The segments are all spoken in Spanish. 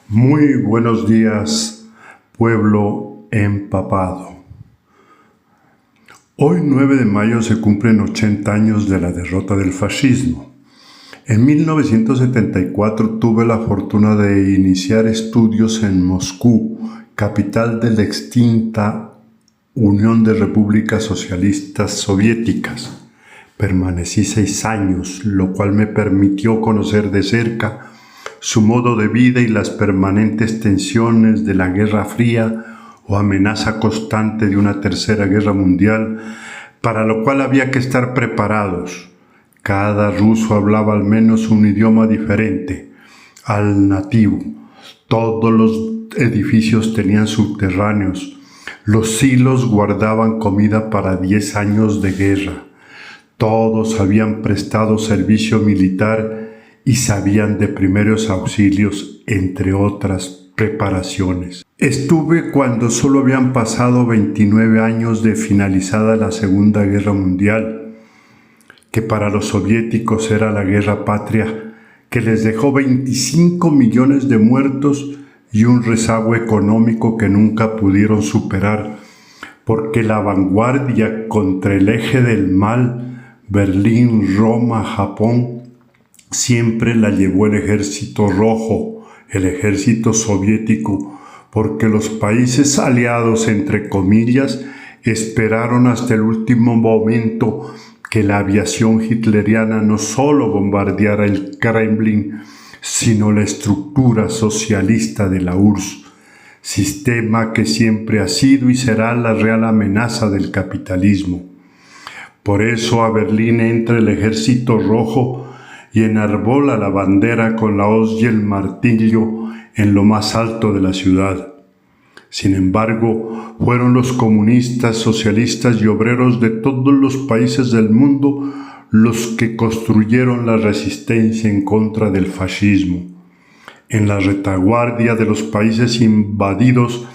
Muy buenos días, pueblo empapado. Hoy 9 de mayo se cumplen 80 años de la derrota del fascismo. En 1974 tuve la fortuna de iniciar estudios en Moscú, capital de la extinta Unión de Repúblicas Socialistas Soviéticas. Permanecí 6 años, lo cual me permitió conocer de cerca su modo de vida y las permanentes tensiones de la Guerra Fría o amenaza constante de una tercera guerra mundial, para lo cual había que estar preparados. Cada ruso hablaba al menos un idioma diferente al nativo. Todos los edificios tenían subterráneos. Los silos guardaban comida para 10 años de guerra. Todos habían prestado servicio militar y sabían de primeros auxilios, entre otras preparaciones. Estuve cuando solo habían pasado 29 años de finalizada la Segunda Guerra Mundial, que para los soviéticos era la guerra patria, que les dejó 25 millones de muertos y un rezago económico que nunca pudieron superar, porque la vanguardia contra el eje del mal, Berlín, Roma, Japón, siempre la llevó el ejército rojo, el ejército soviético, porque los países aliados, entre comillas, esperaron hasta el último momento que la aviación hitleriana no solo bombardeara el Kremlin, sino la estructura socialista de la URSS, sistema que siempre ha sido y será la real amenaza del capitalismo. Por eso a Berlín entra el ejército rojo y enarbola la bandera con la hoz y el martillo en lo más alto de la ciudad. Sin embargo, fueron los comunistas, socialistas y obreros de todos los países del mundo los que construyeron la resistencia en contra del fascismo. En la retaguardia de los países invadidos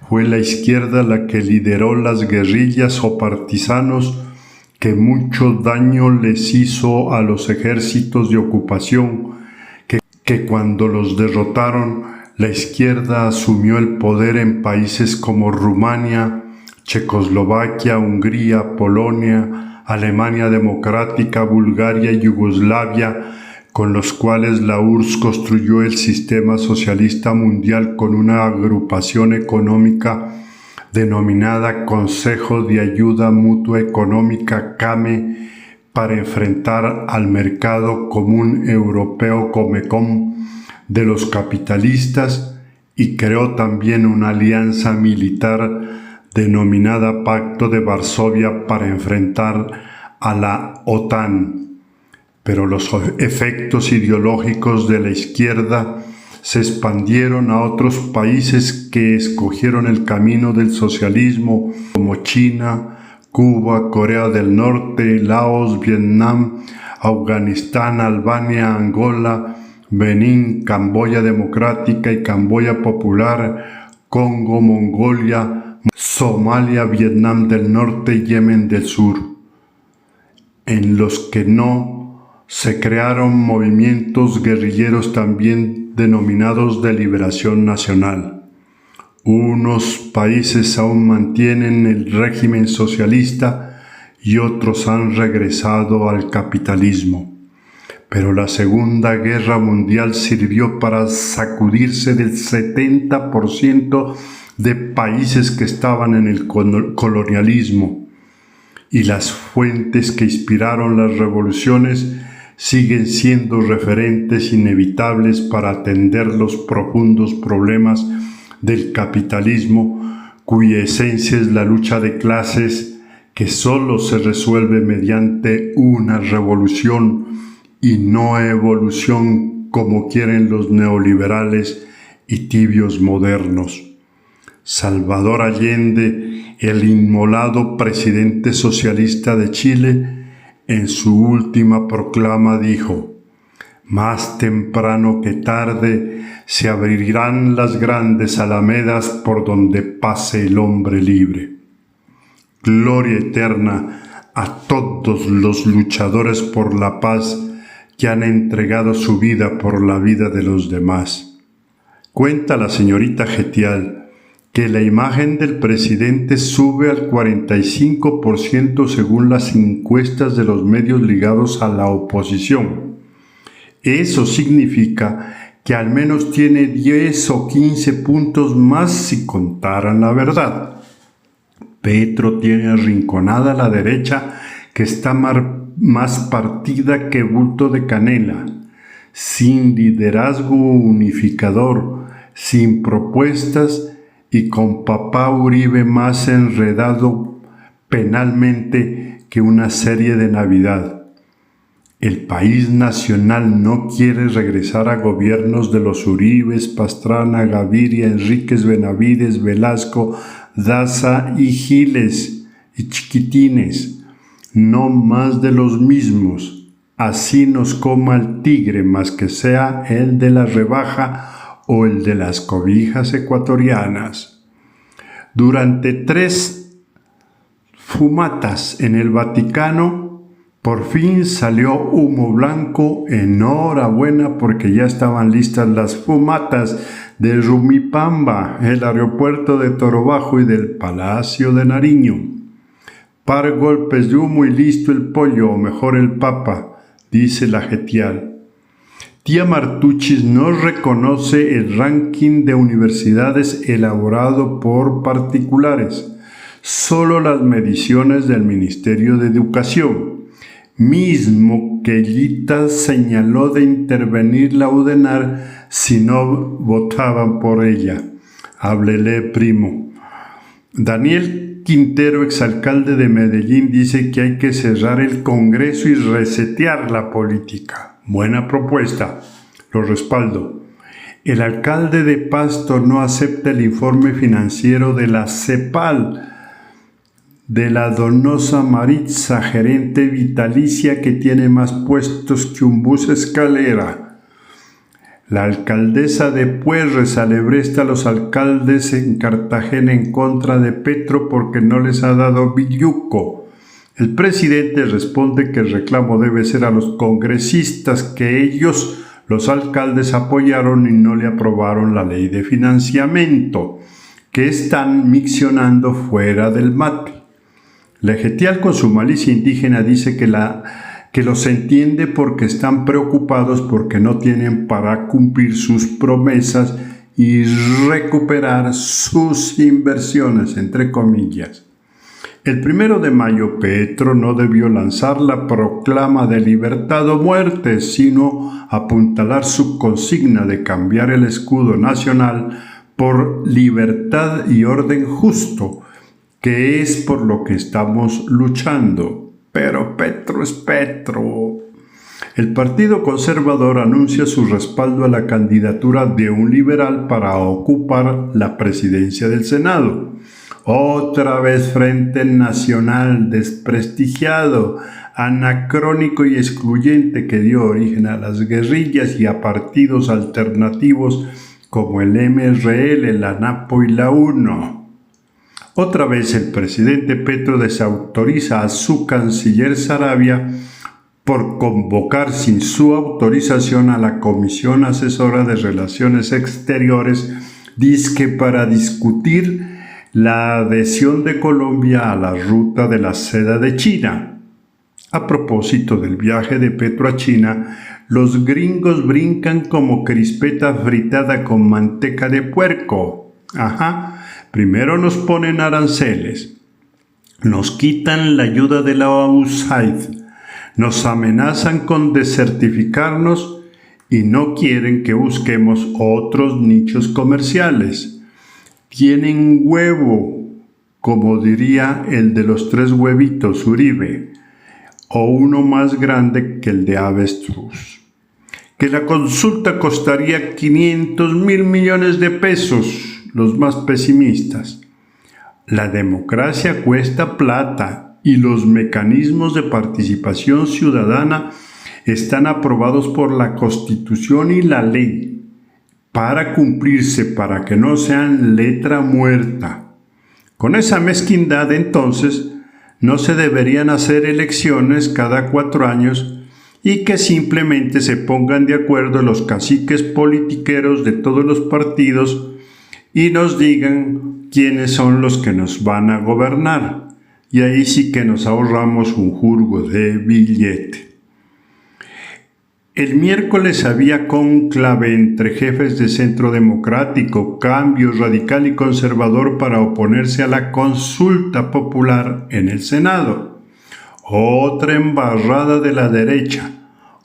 fue la izquierda la que lideró las guerrillas o partisanos que mucho daño les hizo a los ejércitos de ocupación, que cuando los derrotaron, la izquierda asumió el poder en países como Rumania, Checoslovaquia, Hungría, Polonia, Alemania Democrática, Bulgaria y Yugoslavia, con los cuales la URSS construyó el sistema socialista mundial con una agrupación económica denominada Consejo de Ayuda Mutua Económica CAME, para enfrentar al mercado común europeo Comecon de los capitalistas, y creó también una alianza militar denominada Pacto de Varsovia para enfrentar a la OTAN. Pero los efectos ideológicos de la izquierda se expandieron a otros países que escogieron el camino del socialismo, como China, Cuba, Corea del Norte, Laos, Vietnam, Afganistán, Albania, Angola, Benín, Camboya Democrática y Camboya Popular, Congo, Mongolia, Somalia, Vietnam del Norte y Yemen del Sur, en los que no se crearon movimientos guerrilleros también denominados de liberación nacional. Unos países aún mantienen el régimen socialista y otros han regresado al capitalismo. Pero la Segunda Guerra Mundial sirvió para sacudirse del 70% de países que estaban en el colonialismo, y las fuentes que inspiraron las revoluciones siguen siendo referentes inevitables para atender los profundos problemas del capitalismo, cuya esencia es la lucha de clases, que solo se resuelve mediante una revolución y no evolución como quieren los neoliberales y tibios modernos. Salvador Allende, el inmolado presidente socialista de Chile, en su última proclama dijo: «Más temprano que tarde se abrirán las grandes alamedas por donde pase el hombre libre». Gloria eterna a todos los luchadores por la paz que han entregado su vida por la vida de los demás. Cuenta la señorita Getial que la imagen del presidente sube al 45% según las encuestas de los medios ligados a la oposición. Eso significa que al menos tiene 10 o 15 puntos más si contaran la verdad. Petro tiene arrinconada a la derecha que está más partida que bulto de canela, sin liderazgo unificador, sin propuestas y con papá Uribe más enredado penalmente que una serie de Navidad. El país nacional no quiere regresar a gobiernos de los Uribes, Pastrana, Gaviria, Enríquez, Benavides, Velasco, Daza y Giles y Chiquitines, no más de los mismos, así nos coma el tigre, más que sea el de la rebaja o el de las cobijas ecuatorianas. Durante 3 fumatas en el Vaticano, por fin salió humo blanco. Enhorabuena, porque ya estaban listas las fumatas de Rumipamba, el aeropuerto de Torobajo y del Palacio de Nariño. Par golpes de humo y listo el pollo, o mejor el papa, dice la Getial. Tía Martuchis no reconoce el ranking de universidades elaborado por particulares, solo las mediciones del Ministerio de Educación, mismo que Guita señaló de intervenir la UDENAR si no votaban por ella. Háblele, primo. Daniel Quintero, exalcalde de Medellín, dice que hay que cerrar el Congreso y resetear la política. Buena propuesta, lo respaldo. El alcalde de Pasto no acepta el informe financiero de la CEPAL, de la Donosa Maritza, gerente vitalicia que tiene más puestos que un bus escalera. La alcaldesa de Puerres alebresta a los alcaldes en Cartagena en contra de Petro porque no les ha dado billuco. El presidente responde que el reclamo debe ser a los congresistas que ellos, los alcaldes, apoyaron y no le aprobaron la ley de financiamiento, que están miccionando fuera del mate. La Getial, con su malicia indígena, dice que los entiende porque están preocupados porque no tienen para cumplir sus promesas y recuperar sus inversiones, entre comillas. El 1 de mayo, Petro no debió lanzar la proclama de libertad o muerte, sino apuntalar su consigna de cambiar el escudo nacional por libertad y orden justo, que es por lo que estamos luchando. Pero Petro es Petro. El Partido Conservador anuncia su respaldo a la candidatura de un liberal para ocupar la presidencia del Senado. Otra vez Frente Nacional, desprestigiado, anacrónico y excluyente, que dio origen a las guerrillas y a partidos alternativos como el MRL, la NAPO y la UNO. Otra vez el presidente Petro desautoriza a su canciller Saravia por convocar sin su autorización a la Comisión Asesora de Relaciones Exteriores, dizque para discutir la adhesión de Colombia a la ruta de la seda de China. A propósito del viaje de Petro a China, los gringos brincan como crispeta fritada con manteca de puerco. Primero nos ponen aranceles, nos quitan la ayuda de la USAID, nos amenazan con desertificarnos y no quieren que busquemos otros nichos comerciales. Tienen huevo, como diría el de los 3 huevitos Uribe, o uno más grande que el de avestruz. Que la consulta costaría 500.000 millones de pesos, los más pesimistas. La democracia cuesta plata y los mecanismos de participación ciudadana están aprobados por la Constitución y la ley, para cumplirse, para que no sean letra muerta. Con esa mezquindad, entonces, no se deberían hacer elecciones cada 4 años y que simplemente se pongan de acuerdo los caciques politiqueros de todos los partidos y nos digan quiénes son los que nos van a gobernar. Y ahí sí que nos ahorramos un jurgo de billete. El miércoles había cónclave entre jefes de Centro Democrático, Cambio Radical y Conservador para oponerse a la consulta popular en el Senado. Otra embarrada de la derecha,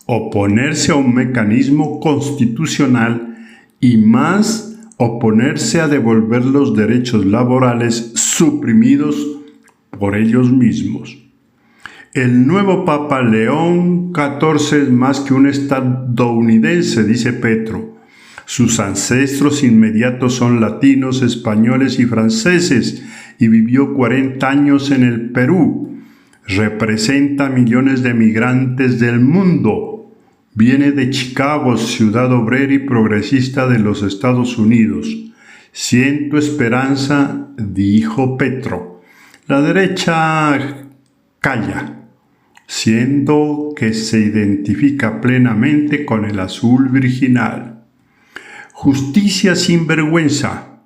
oponerse a un mecanismo constitucional y más oponerse a devolver los derechos laborales suprimidos por ellos mismos. El nuevo Papa León XIV es más que un estadounidense, dice Petro. Sus ancestros inmediatos son latinos, españoles y franceses, y vivió 40 años en el Perú. Representa a millones de migrantes del mundo. Viene de Chicago, ciudad obrera y progresista de los Estados Unidos. Siento esperanza, dijo Petro. La derecha calla, siendo que se identifica plenamente con el azul virginal. Justicia sin vergüenza.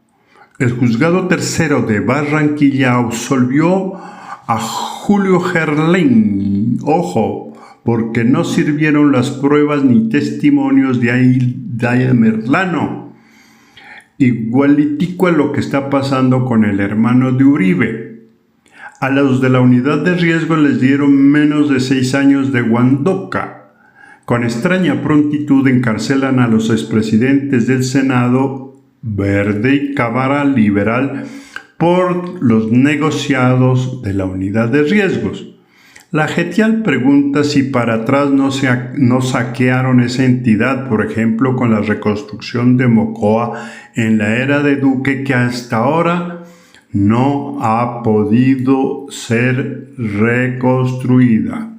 El juzgado tercero de Barranquilla absolvió a Julio Gerlain, ojo, porque no sirvieron las pruebas ni testimonios de Aida Merlano. Igualitico a lo que está pasando con el hermano de Uribe. A los de la unidad de riesgo les dieron menos de 6 años de guandoca. Con extraña prontitud encarcelan a los expresidentes del Senado, Verde y Cámara Liberal, por los negociados de la unidad de riesgos. La Jetial pregunta si para atrás no saquearon esa entidad, por ejemplo, con la reconstrucción de Mocoa en la era de Duque, que hasta ahora no ha podido ser reconstruida.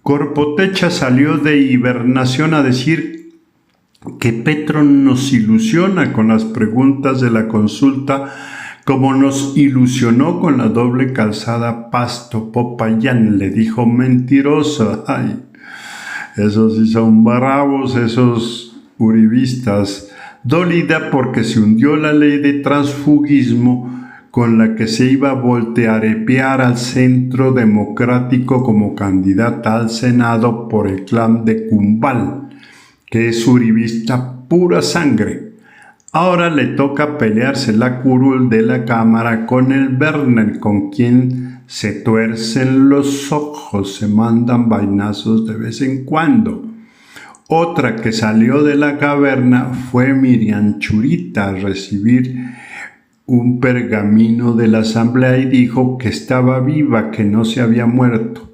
Corpotecha salió de hibernación a decir que Petro nos ilusiona con las preguntas de la consulta como nos ilusionó con la doble calzada Pasto-Popayán. Le dijo mentirosa. Ay, esos sí son bravos, esos uribistas. Dolida porque se hundió la ley de transfugismo con la que se iba a voltearepear al Centro Democrático como candidata al Senado por el clan de Cumbal, que es uribista pura sangre. Ahora le toca pelearse la curul de la Cámara con el Berner, con quien se tuercen los ojos, se mandan vainazos de vez en cuando. Otra que salió de la caverna fue Miriam Churita a recibir un pergamino de la asamblea y dijo que estaba viva, que no se había muerto,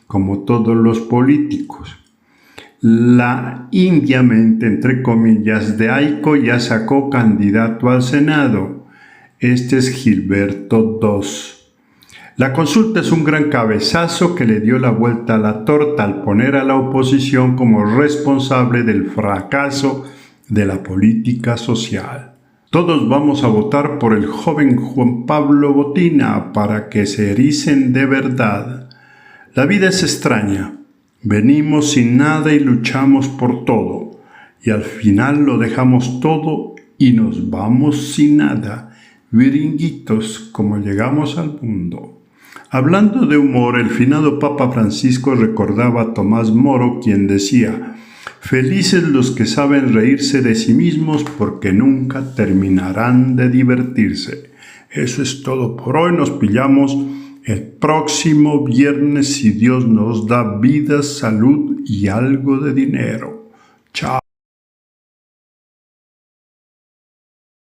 como todos los políticos. La indiamente, entre comillas, de Aico ya sacó candidato al Senado. Este es Gilberto II. La consulta es un gran cabezazo que le dio la vuelta a la torta al poner a la oposición como responsable del fracaso de la política social. Todos vamos a votar por el joven Juan Pablo Botina para que se ericen de verdad. La vida es extraña. Venimos sin nada y luchamos por todo. Y al final lo dejamos todo y nos vamos sin nada. Viringuitos, como llegamos al mundo. Hablando de humor, el finado Papa Francisco recordaba a Tomás Moro, quien decía: felices los que saben reírse de sí mismos porque nunca terminarán de divertirse. Eso es todo por hoy. Nos pillamos el próximo viernes si Dios nos da vida, salud y algo de dinero. Chao.